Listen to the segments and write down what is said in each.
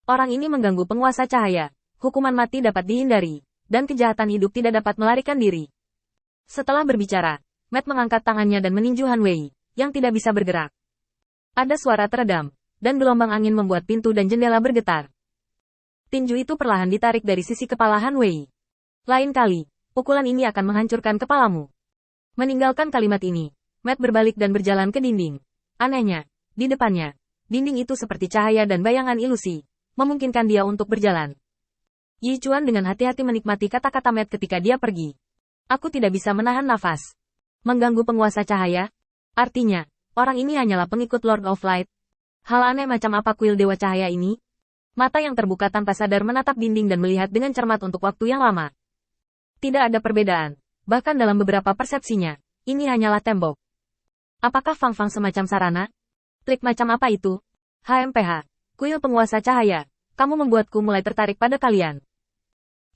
Orang ini mengganggu penguasa cahaya. Hukuman mati dapat dihindari, dan kejahatan hidup tidak dapat melarikan diri. Setelah berbicara, Matt mengangkat tangannya dan meninju Han Wei, yang tidak bisa bergerak. Ada suara teredam, dan gelombang angin membuat pintu dan jendela bergetar. Tinju itu perlahan ditarik dari sisi kepala Han Wei. Lain kali, pukulan ini akan menghancurkan kepalamu. Meninggalkan kalimat ini, Matt berbalik dan berjalan ke dinding. Anehnya, di depannya, dinding itu seperti cahaya dan bayangan ilusi, memungkinkan dia untuk berjalan. Yi Chuan dengan hati-hati menikmati kata-kata Matt ketika dia pergi. Aku tidak bisa menahan nafas. Mengganggu penguasa cahaya? Artinya, orang ini hanyalah pengikut Lord of Light. Hal aneh macam apa kuil Dewa Cahaya ini? Mata yang terbuka tanpa sadar menatap dinding dan melihat dengan cermat untuk waktu yang lama. Tidak ada perbedaan, bahkan dalam beberapa persepsinya, ini hanyalah tembok. Apakah Fang-Fang semacam sarana? Trik macam apa itu? HMPH, kuil penguasa cahaya, kamu membuatku mulai tertarik pada kalian.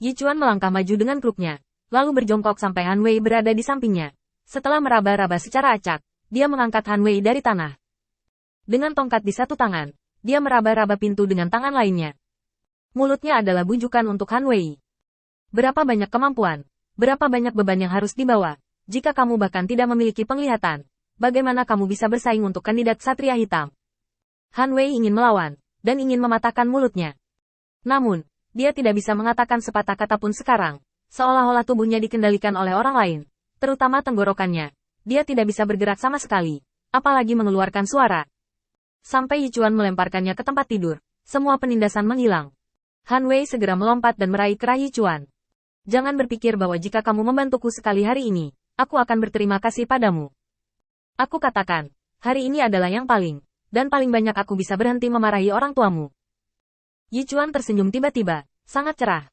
Yi Chuan melangkah maju dengan kruknya, lalu berjongkok sampai Han Wei berada di sampingnya. Setelah meraba-raba secara acak, dia mengangkat Han Wei dari tanah. Dengan tongkat di satu tangan, dia meraba-raba pintu dengan tangan lainnya. Mulutnya adalah bujukan untuk Han Wei. Berapa banyak kemampuan, berapa banyak beban yang harus dibawa, jika kamu bahkan tidak memiliki penglihatan. Bagaimana kamu bisa bersaing untuk kandidat Satria Hitam? Han Wei ingin melawan, dan ingin mematahkan mulutnya. Namun, dia tidak bisa mengatakan sepatah kata pun sekarang, seolah-olah tubuhnya dikendalikan oleh orang lain, terutama tenggorokannya. Dia tidak bisa bergerak sama sekali, apalagi mengeluarkan suara. Sampai Yi Chuan melemparkannya ke tempat tidur, semua penindasan menghilang. Han Wei segera melompat dan meraih kerah Yi Chuan. Jangan berpikir bahwa jika kamu membantuku sekali hari ini, aku akan berterima kasih padamu. Aku katakan, hari ini adalah yang paling, dan paling banyak aku bisa berhenti memarahi orang tuamu. Yi Chuan tersenyum tiba-tiba, sangat cerah.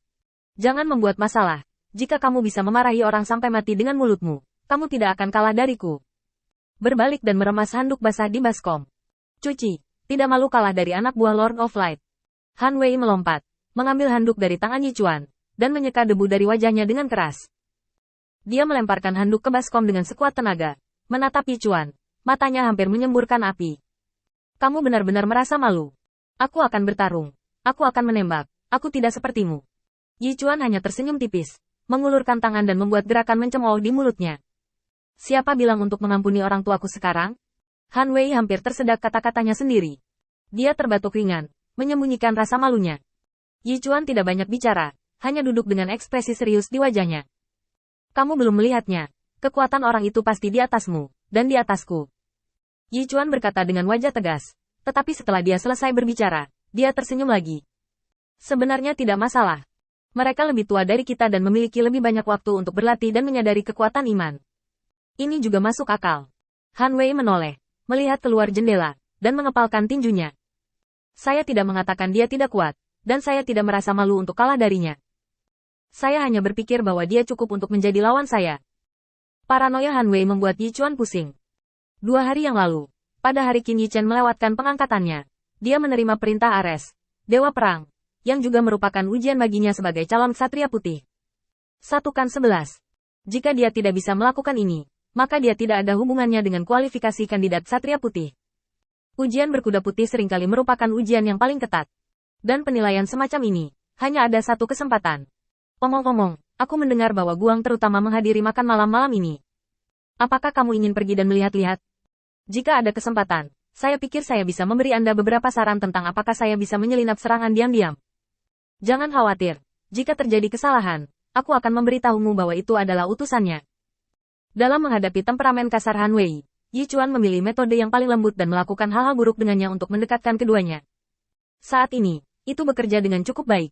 Jangan membuat masalah, jika kamu bisa memarahi orang sampai mati dengan mulutmu, kamu tidak akan kalah dariku. Berbalik dan meremas handuk basah di baskom. Cuci, tidak malu kalah dari anak buah Lord of Light. Han Wei melompat, mengambil handuk dari tangan Yi Chuan, dan menyeka debu dari wajahnya dengan keras. Dia melemparkan handuk ke baskom dengan sekuat tenaga. Menatap Yi Chuan, matanya hampir menyemburkan api. Kamu benar-benar merasa malu. Aku akan bertarung. Aku akan menembak. Aku tidak sepertimu. Yi Chuan hanya tersenyum tipis, mengulurkan tangan dan membuat gerakan mencemooh di mulutnya. Siapa bilang untuk mengampuni orang tuaku sekarang? Han Wei hampir tersedak kata-katanya sendiri. Dia terbatuk ringan, menyembunyikan rasa malunya. Yi Chuan tidak banyak bicara, hanya duduk dengan ekspresi serius di wajahnya. Kamu belum melihatnya. Kekuatan orang itu pasti di atasmu, dan di atasku. Yi Chuan berkata dengan wajah tegas, tetapi setelah dia selesai berbicara, dia tersenyum lagi. Sebenarnya tidak masalah. Mereka lebih tua dari kita dan memiliki lebih banyak waktu untuk berlatih dan menyadari kekuatan iman. Ini juga masuk akal. Han Wei menoleh, melihat keluar jendela, dan mengepalkan tinjunya. Saya tidak mengatakan dia tidak kuat, dan saya tidak merasa malu untuk kalah darinya. Saya hanya berpikir bahwa dia cukup untuk menjadi lawan saya. Paranoia Han Wei membuat Yi Chuan pusing. 2 hari yang lalu, pada hari Qin Yi Chen melewatkan pengangkatannya, dia menerima perintah Ares, Dewa Perang, yang juga merupakan ujian baginya sebagai calon Ksatria Putih. Satukan 11. Jika dia tidak bisa melakukan ini, maka dia tidak ada hubungannya dengan kualifikasi kandidat Ksatria Putih. Ujian berkuda putih seringkali merupakan ujian yang paling ketat. Dan penilaian semacam ini, hanya ada satu kesempatan. Omong-omong, aku mendengar bahwa Guang terutama menghadiri makan malam-malam ini. Apakah kamu ingin pergi dan melihat-lihat? Jika ada kesempatan, saya pikir saya bisa memberi Anda beberapa saran tentang apakah saya bisa menyelinap serangan diam-diam. Jangan khawatir, jika terjadi kesalahan, aku akan memberitahumu bahwa itu adalah utusannya. Dalam menghadapi temperamen kasar Han Wei, Yi Chuan memilih metode yang paling lembut dan melakukan hal-hal buruk dengannya untuk mendekatkan keduanya. Saat ini, itu bekerja dengan cukup baik.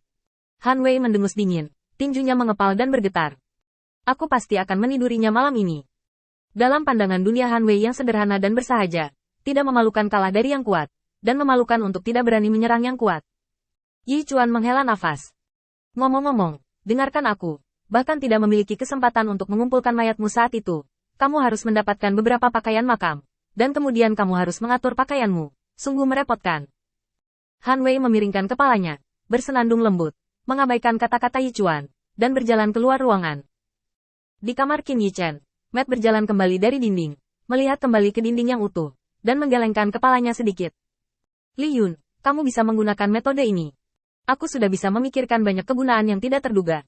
Han Wei mendengus dingin. Tinjunya mengepal dan bergetar. Aku pasti akan menidurinya malam ini. Dalam pandangan dunia Han Wei yang sederhana dan bersahaja, tidak memalukan kalah dari yang kuat, dan memalukan untuk tidak berani menyerang yang kuat. Yi Chuan menghela nafas. Ngomong-ngomong, dengarkan aku, bahkan tidak memiliki kesempatan untuk mengumpulkan mayatmu saat itu. Kamu harus mendapatkan beberapa pakaian makam, dan kemudian kamu harus mengatur pakaianmu. Sungguh merepotkan. Han Wei memiringkan kepalanya, bersenandung lembut, mengabaikan kata-kata Yi Chuan, dan berjalan keluar ruangan. Di kamar Qin Yi Chen, Matt berjalan kembali dari dinding, melihat kembali ke dinding yang utuh, dan menggelengkan kepalanya sedikit. Li Yun, kamu bisa menggunakan metode ini. Aku sudah bisa memikirkan banyak kegunaan yang tidak terduga.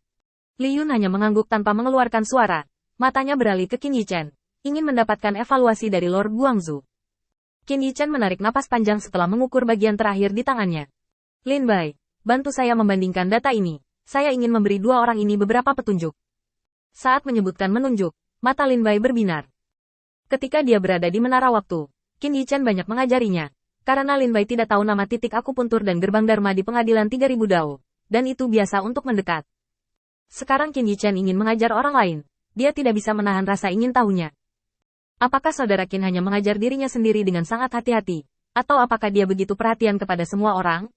Li Yun hanya mengangguk tanpa mengeluarkan suara. Matanya beralih ke Qin Yichen, ingin mendapatkan evaluasi dari Lord Guangzhou. Qin Yichen menarik napas panjang setelah mengukur bagian terakhir di tangannya. Lin Bai, bantu saya membandingkan data ini. Saya ingin memberi dua orang ini beberapa petunjuk. Saat menyebutkan menunjuk, mata Lin Bai berbinar. Ketika dia berada di menara waktu, Qin Yichen banyak mengajarinya. Karena Lin Bai tidak tahu nama titik akupuntur dan gerbang Dharma di pengadilan 3000 Dao. Dan itu biasa untuk mendekat. Sekarang Qin Yichen ingin mengajar orang lain. Dia tidak bisa menahan rasa ingin tahunya. Apakah saudara Qin hanya mengajar dirinya sendiri dengan sangat hati-hati? Atau apakah dia begitu perhatian kepada semua orang?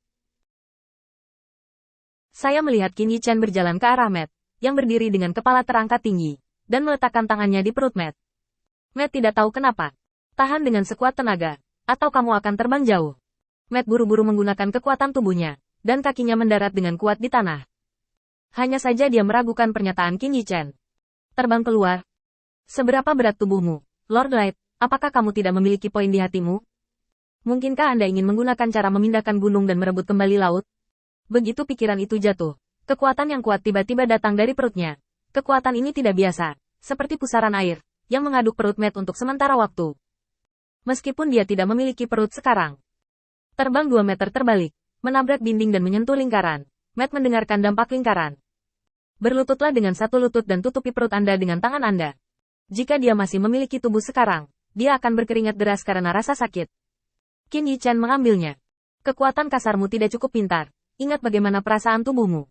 Saya melihat Qin Yichen berjalan ke arah Matt, yang berdiri dengan kepala terangkat tinggi, dan meletakkan tangannya di perut Matt. Matt tidak tahu kenapa. Tahan dengan sekuat tenaga, atau kamu akan terbang jauh. Matt buru-buru menggunakan kekuatan tubuhnya, dan kakinya mendarat dengan kuat di tanah. Hanya saja dia meragukan pernyataan Qin Yichen. Terbang keluar. Seberapa berat tubuhmu, Lord Light? Apakah kamu tidak memiliki poin di hatimu? Mungkinkah Anda ingin menggunakan cara memindahkan gunung dan merebut kembali laut? Begitu pikiran itu jatuh, kekuatan yang kuat tiba-tiba datang dari perutnya. Kekuatan ini tidak biasa, seperti pusaran air, yang mengaduk perut Matt untuk sementara waktu. Meskipun dia tidak memiliki perut sekarang. Terbang 2 meter terbalik, menabrak dinding dan menyentuh lingkaran. Matt mendengarkan dampak lingkaran. Berlututlah dengan satu lutut dan tutupi perut Anda dengan tangan Anda. Jika dia masih memiliki tubuh sekarang, dia akan berkeringat deras karena rasa sakit. Qin Yichen mengambilnya. Kekuatan kasarmu tidak cukup pintar. Ingat bagaimana perasaan tubuhmu.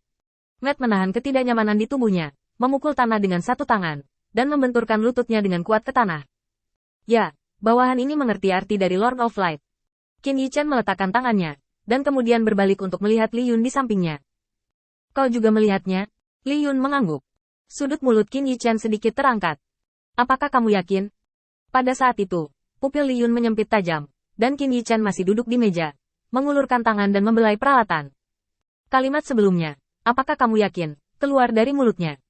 Matt menahan ketidaknyamanan di tubuhnya, memukul tanah dengan satu tangan, dan membenturkan lututnya dengan kuat ke tanah. Ya, bawahan ini mengerti arti dari Lord of Light. Qin Yichen meletakkan tangannya, dan kemudian berbalik untuk melihat Li Yun di sampingnya. Kau juga melihatnya? Li Yun mengangguk. Sudut mulut Qin Yichen sedikit terangkat. Apakah kamu yakin? Pada saat itu, pupil Li Yun menyempit tajam, dan Qin Yichen masih duduk di meja, mengulurkan tangan dan membelai peralatan. Kalimat sebelumnya, apakah kamu yakin, keluar dari mulutnya.